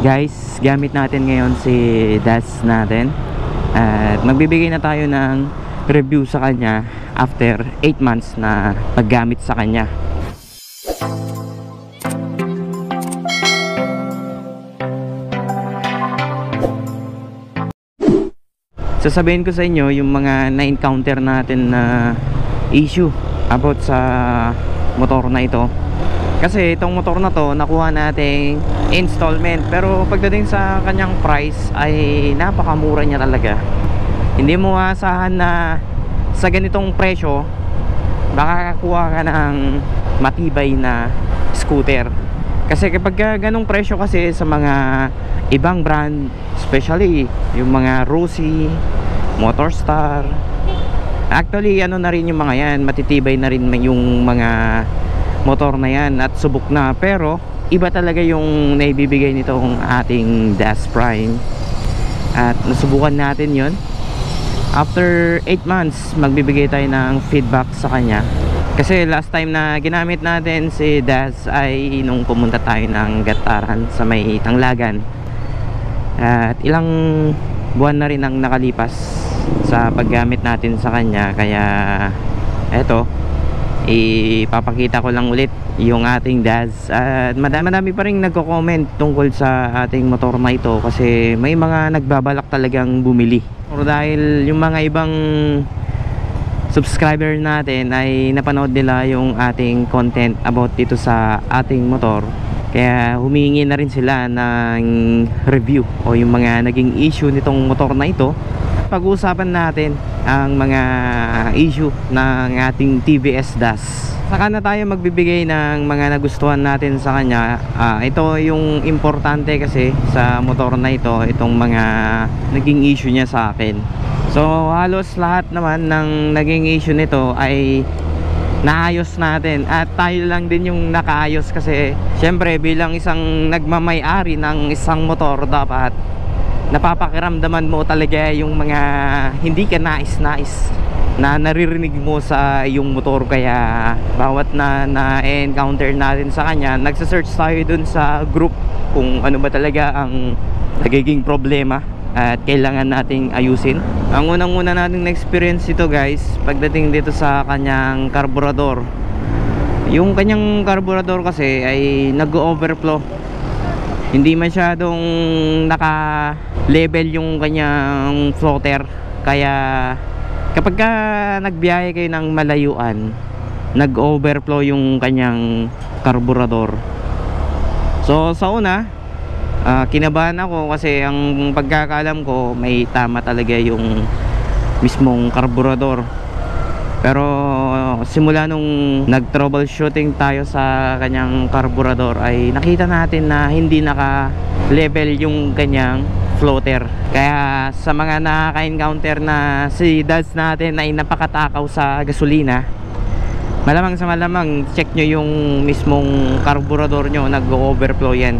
Guys, gamit natin ngayon si Das natin. At magbibigay na tayo ng review sa kanya after 8 months na paggamit sa kanya. Sasabihin ko sa inyo yung mga na-encounter natin na issue about sa motor na ito. Kasi itong motor na to nakuha nating installment, pero pagdating sa kanyang price ay napakamura niya talaga. Hindi mo aasahan na sa ganitong presyo makakakuha ka ng matibay na scooter. Kasi kapag ganong presyo kasi sa mga ibang brand, especially yung mga Rossi, Motorstar, actually ano na rin yung mga yan, matitibay na rin yung mga motor na yan at subok na, pero iba talaga yung naibibigay nitong ating Das Prime. At nasubukan natin yon. After 8 months magbibigay tayo ng feedback sa kanya, kasi last time na ginamit natin si Das ay nung pumunta tayo ng Gataran sa may Tanglagan. At ilang buwan na rin ang nakalipas sa paggamit natin sa kanya, kaya eto, ipapakita ko lang ulit yung ating Das. At madami pa rin nagko-comment tungkol sa ating motor na ito, kasi may mga nagbabalak talagang bumili, or dahil yung mga ibang subscriber natin ay napanood nila yung ating content about dito sa ating motor, kaya humingi na rin sila ng review o yung mga naging issue nitong motor na ito. Pag-uusapan natin ang mga issue ng ating TVS Das. Saka na tayo magbibigay ng mga nagustuhan natin sa kanya. Ito yung importante kasi sa motor na ito, itong mga naging issue niya sa akin. So halos lahat naman ng naging issue nito ay naayos natin, at tayo lang din yung nakaayos, kasi syempre bilang isang nagmamay-ari ng isang motor, dapat napapakiramdaman mo talaga yung mga hindi ka nais-nais na naririnig mo sa iyong motor. Kaya bawat na-encounter natin sa kanya, nagsa-search tayo dun sa group kung ano ba talaga ang nagiging problema at kailangan nating ayusin. Ang unang-una nating na-experience ito guys, pagdating dito sa kanyang karburador. Yung kanyang karburador kasi ay nag-overflow, hindi masyadong naka-level yung kanyang floater. Kaya kapag ka nagbiyahe kayo ng malayuan, nag-overflow yung kanyang karburador. So sa una, kinabahan ako, kasi ang pagkakaalam ko may tama talaga yung mismong karburador. Pero simula nung nag-troubleshooting tayo sa kanyang karburador ay nakita natin na hindi naka-level yung kanyang floater. Kaya sa mga nakaka-encounter na si Das natin ay napakatakaw sa gasolina, malamang sa malamang check nyo yung mismong karburador nyo, nag-overflow yan.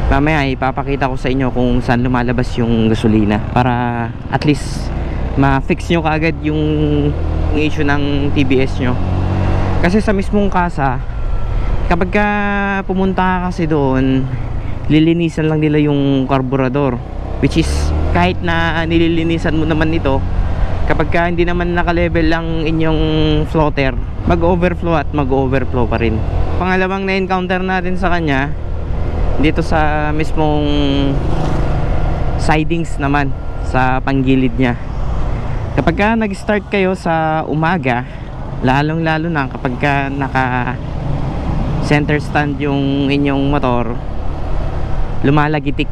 Mamaya ipapakita ko sa inyo kung saan lumalabas yung gasolina, para at least ma-fix nyo kaagad yung issue ng TBS nyo. Kasi sa mismong kasa, kapag ka pumunta ka kasi doon, lilinisan lang nila yung karburador, which is kahit na nililinisan mo naman ito, kapag ka hindi naman naka-level lang inyong floater, mag-overflow at mag-overflow pa rin. Pangalawang na-encounter natin sa kanya, dito sa mismong sidings naman, sa panggilid niya. Kapag ka nag-start kayo sa umaga, lalong lalo na kapag ka naka center stand yung inyong motor, lumalagitik.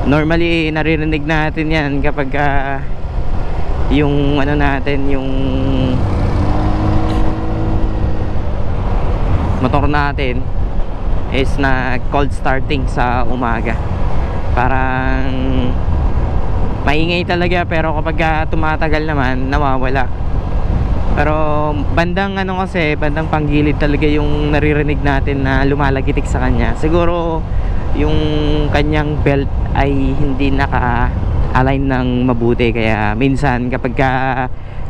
Normally naririnig natin yan kapag yung ano natin, yung motor natin is na cold starting sa umaga. Parang maingay talaga, pero kapag tumatagal naman nawawala. Pero bandang ano, kasi bandang panggilid talaga yung naririnig natin na lumalagitik sa kanya. Siguro yung kanyang belt ay hindi naka-align ng mabuti, kaya minsan kapag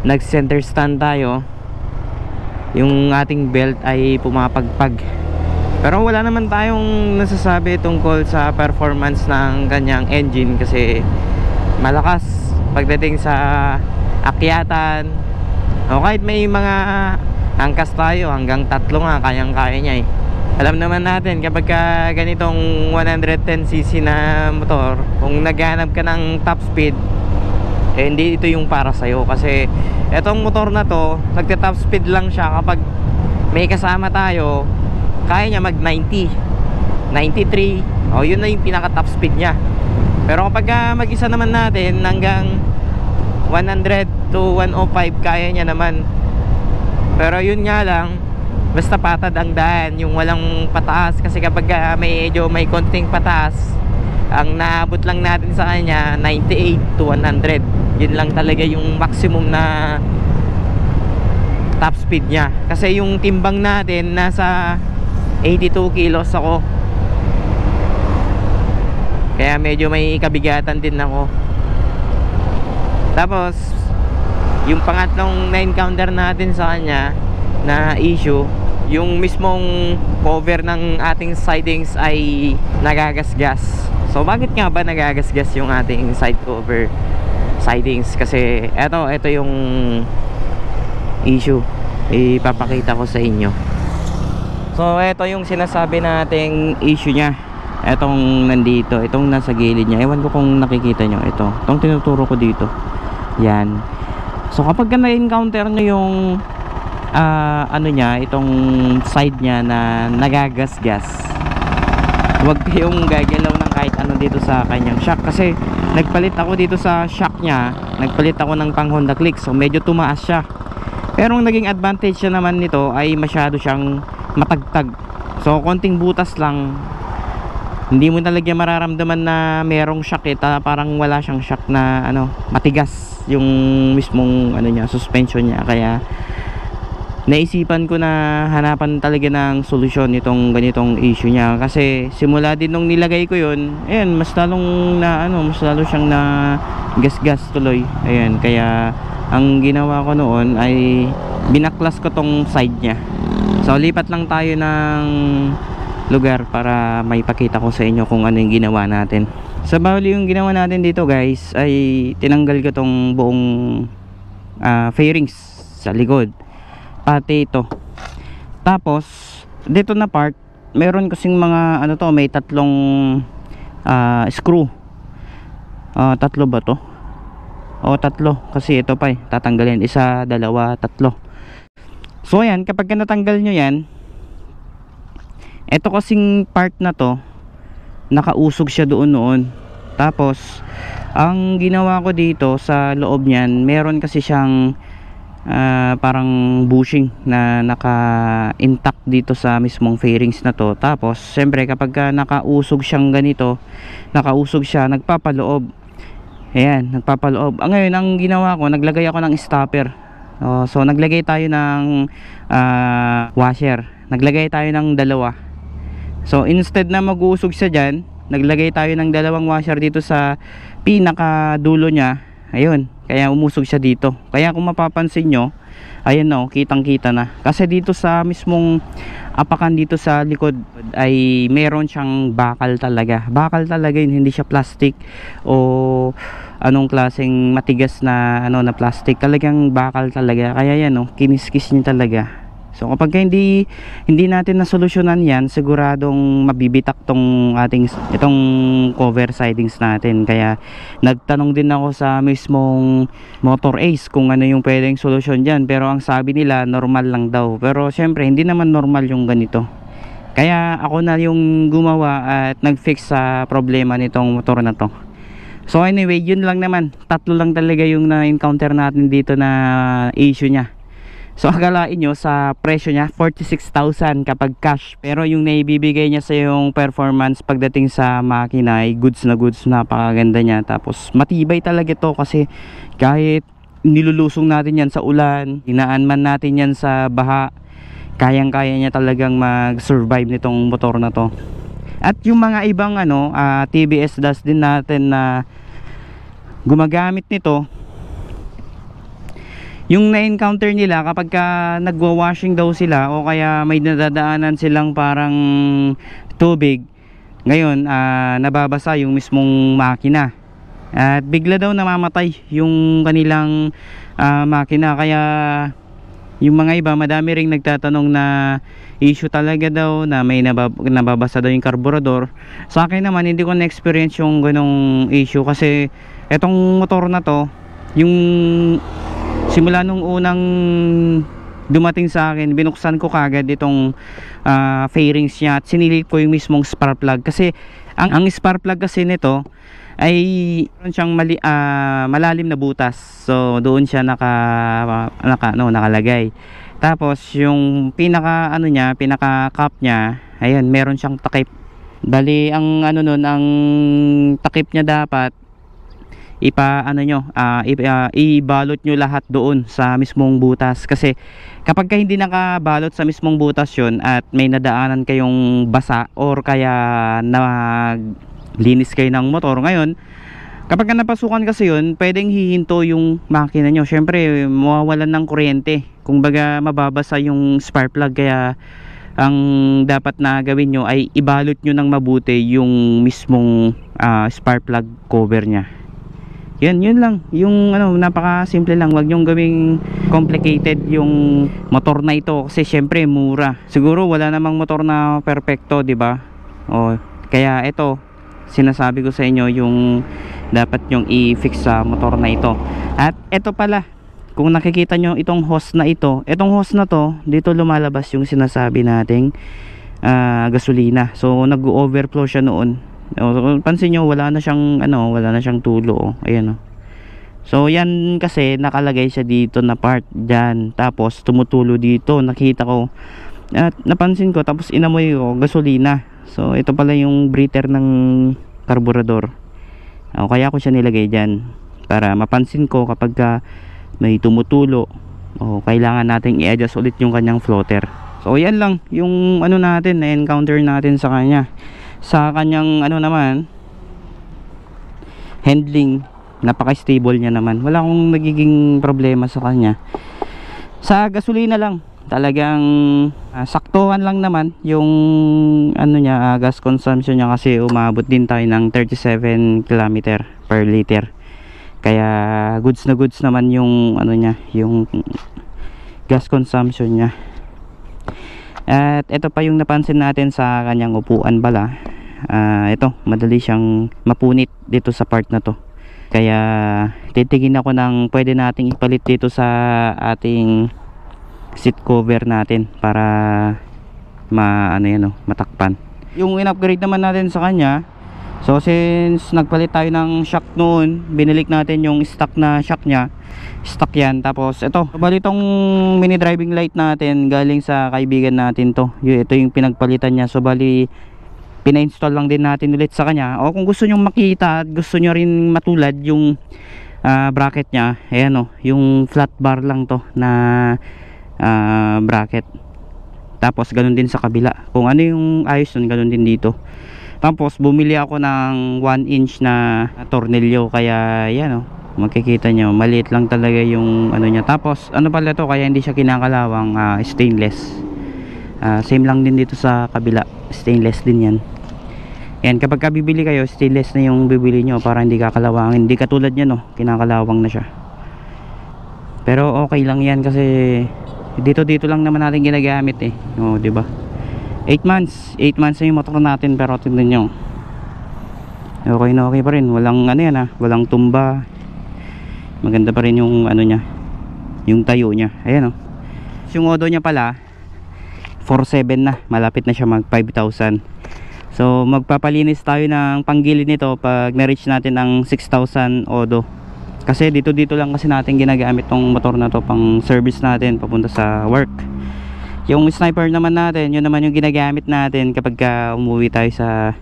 nag center stand tayo, yung ating belt ay pumapagpag. Pero wala naman tayong nasasabi tungkol sa performance ng kanyang engine kasi malakas pagdating sa akyatan. O kahit may mga angkas tayo, hanggang 3 nga kayang-kaya niya eh. Alam naman natin kapag ganitong 110cc na motor, kung naghanap ka ng top speed, eh hindi ito yung para sa'yo. Kasi etong motor na to, nagte-top speed lang siya kapag may kasama tayo. Kaya niya mag 90, 93. O yun na yung pinaka top speed niya. Pero kapag mag-isa naman natin, hanggang 100 to 105 kaya niya naman. Pero yun nga lang, basta patad ang daan, yung walang pataas. Kasi kapag medyo may konting pataas, ang naabot lang natin sa kanya 98 to 100. Yun lang talaga yung maximum na top speed niya. Kasi yung timbang natin nasa 82 kilos ako, kaya medyo may kabigatan din ako. Tapos yung pangatlong na-encounter natin sa kanya na issue, yung mismong cover ng ating sidings ay nagagasgas. So bakit nga ba nagagasgas yung ating side cover sidings? Kasi ito yung issue, ipapakita ko sa inyo. So ito yung sinasabi nating issue niya. Etong nandito, itong nasa gilid niya. Ewan ko kung nakikita nyo. Itong tinuturo ko dito. Yan. So kapag na-encounter nyo yung ano niya, itong side niya na nagagasgas, huwag kayong gagalaw ng kahit ano dito sa kanyang shock. Kasi nagpalit ako dito sa shock niya, nagpalit ako ng pang Honda Click. So medyo tumaas siya. Pero ang naging advantage siya naman nito ay masyado siyang matagtag. So konting butas lang, hindi mo talaga mararamdaman na merong shock eh. Parang wala siyang shock na ano, matigas yung mismong ano niya, suspension niya. Kaya naisipan ko na hanapan talaga ng solusyon itong ganitong issue niya. Kasi simula din nung nilagay ko yun, ayan, mas lalong na ano, mas lalo siyang na gas-gas tuloy. Ayan, kaya ang ginawa ko noon ay binaklas ko tong side niya. So lipat lang tayo ng lugar para may pakita ko sa inyo kung ano yung ginawa natin. Sa bali yung ginawa natin dito guys ay tinanggal ko tong buong fairings sa likod, pati ito. Tapos dito na part, meron kasing mga ano to, may tatlong screw. Tatlo ba to? O tatlo, kasi ito pa tatanggalin, isa, dalawa, tatlo. So ayan, kapag natanggal nyo yan, ito kasing part na to, nakausog siya doon noon. Tapos ang ginawa ko dito sa loob niyan, meron kasi siyang parang bushing na naka-intact dito sa mismong fairings na to. Tapos siyempre kapag nakausog siyang ganito, nakausog siya, nagpapaloob. Ayan, nagpapaloob. Ngayon ang ginawa ko, naglagay ako ng stopper. So naglagay tayo ng washer. Naglagay tayo ng dalawa. So instead na mag-uusog siya dyan, naglagay tayo ng dalawang washer dito sa pinakadulo niya. Ayun, kaya umusog siya dito. Kaya kung mapapansin nyo, ayan na, kitang kita na. Kasi dito sa mismong apakan dito sa likod ay meron siyang bakal talaga. Bakal talaga yun, hindi siya plastic o anong klaseng matigas na ano na plastic. Talagang bakal talaga. Kaya yan, kiniskis niya talaga. So kapag hindi natin nasolusyonan yan, siguradong mabibitak tong itong cover sidings natin. Kaya nagtanong din ako sa mismong Motor Ace kung ano yung pwedeng solusyon dyan. Pero ang sabi nila normal lang daw. Pero syempre hindi naman normal yung ganito. Kaya ako na yung gumawa at nag-fix sa problema nitong motor na to. So anyway, yun lang naman. Tatlo lang talaga yung na-encounter natin dito na issue nya. So akalain nyo sa presyo niya 46,000 kapag cash, pero yung naibibigay niya sa yung performance pagdating sa makina ay goods, napakaganda niya. Tapos matibay talaga to kasi kahit nilulusong natin yan sa ulan, dinaan man natin yan sa baha, kayang kaya niya talagang mag survive nitong motor na to. At yung mga ibang TBS dust din natin na gumagamit nito, yung na-encounter nila kapag ka nagwa-washing daw sila o kaya may nadadaanan silang parang tubig, ngayon nababasa yung mismong makina at bigla daw namamatay yung kanilang makina. Kaya yung mga iba, madami ring nagtatanong na issue talaga daw na may nababasa daw yung karburador. Sa akin naman, hindi ko na-experience yung ganong issue kasi etong motor na to, yung simula nung unang dumating sa akin, binuksan ko kagad itong fairings niya at sinilip ko yung mismong spark plug. Kasi ang spark plug kasi nito ay meron siyang malalim na butas. So doon siya nakalagay. Tapos yung pinaka pinaka cap niya, ayan, meron siyang takip. Bali ang ang takip niya dapat ibalot nyo lahat doon sa mismong butas. Kasi kapag ka hindi nakabalot sa mismong butas yun at may nadaanan kayong basa or kaya linis kayo ng motor, ngayon kapag napasukan kasi yun, pwedeng hihinto yung makina nyo. Syempre mawawalan ng kuryente, kung baga mababasa yung spark plug. Kaya ang dapat na gawin nyo ay ibalot nyo ng mabuti yung mismong spark plug cover nya. Yun lang, yung napaka simple lang. Wag nyong gawing complicated yung motor na ito kasi syempre mura. Siguro wala namang motor na perfecto, di ba? Kaya ito, sinasabi ko sa inyo yung dapat yung i-fix sa motor na ito. At ito pala, kung nakikita nyo itong hose na ito, itong hose na to, dito lumalabas yung sinasabi nating gasolina. So nag-overflow siya noon. Pansin nyo, wala na siyang tulo. Ayan. So yan kasi nakalagay siya dito na part dyan, tapos tumutulo dito, nakita ko at napansin ko, tapos inamoy ko gasolina. So ito pala yung breather ng karburador. Kaya ko siya nilagay dyan para mapansin ko kapag may tumutulo, kailangan nating i-adjust ulit yung kanyang floater. So yan lang yung natin na encounter natin sa kanya. Sa kanyang naman, handling, napaka-stable niya naman. Wala akong nagiging problema sa kanya. Sa gasolina lang, talagang saktuhan lang naman yung gas consumption niya, kasi umabot din tayo ng 37 km per liter. Kaya goods na goods naman yung yung gas consumption niya. At ito pa yung napansin natin sa kanyang upuan pala. Ito, madali siyang mapunit dito sa part na to. Kaya titigin ako ng pwede nating ipalit dito sa ating seat cover natin para matakpan. Yung in-upgrade naman natin sa kanya, so since nagpalit tayo ng shock noon, binalik natin yung stock na shock niya. Stock yan. Tapos ito, bali itong mini driving light natin galing sa kaibigan natin to. Ito yung pinagpalitan niya. So bali pina-install lang din natin ulit sa kanya. O kung gusto nyo makita at gusto nyo rin matulad yung bracket nya, ayan yung flat bar lang to na bracket. Tapos ganun din sa kabila. Kung ano yung ayos nun, ganun din dito. Tapos bumili ako ng 1 inch na tornilyo. Kaya yan makikita nyo, maliit lang talaga yung nya. Tapos pala to, kaya hindi siya kinakalawang, stainless. Same lang din dito sa kabila, stainless din yan. Yan, kapag bibili kayo, stainless na yung bibili nyo para hindi kakalawangin. Hindi katulad yan kinakalawang na siya. Pero okay lang yan kasi dito lang naman natin ginagamit di ba? 8 months na yung motor natin, pero tingnan nyo, okay na okay pa rin. Walang walang tumba. Maganda pa rin yung nya, yung tayo nya. Ayan yung odo nya pala 4.7 na, malapit na siya mag 5,000. So magpapalinis tayo ng panggilid nito pag na-reach natin ang 6,000 odo. Kasi dito lang kasi natin ginagamit tong motor na to pang service natin papunta sa work. Yung sniper naman natin, yun naman yung ginagamit natin kapag umuwi tayo sa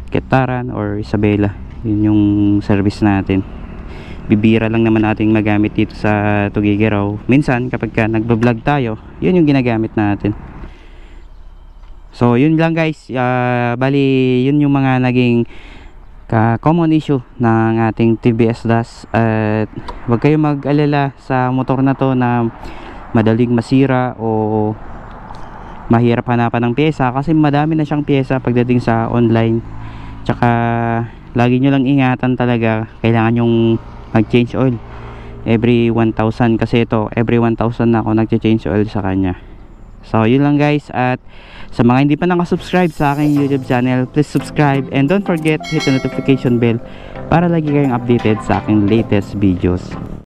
Ketaran or Isabela. Yun yung service natin. Bibira lang naman natin magamit dito sa Tugigaraw. Minsan kapag nagbablog tayo, yun yung ginagamit natin. So yun lang guys, bali yun yung mga naging common issue ng ating TVS DAS. At huwag kayong mag-alala sa motor na to na madaling masira o mahirap hanapan ng pyesa, kasi madami na siyang pyesa pagdating sa online. Tsaka lagi nyo lang ingatan talaga, kailangan yung mag-change oil every 1,000, kasi ito every 1,000 na ako nag-change oil sa kanya. So yun lang guys, at sa mga hindi pa nakasubscribe sa aking YouTube channel, please subscribe and don't forget hit the notification bell para lagi kayong updated sa aking latest videos.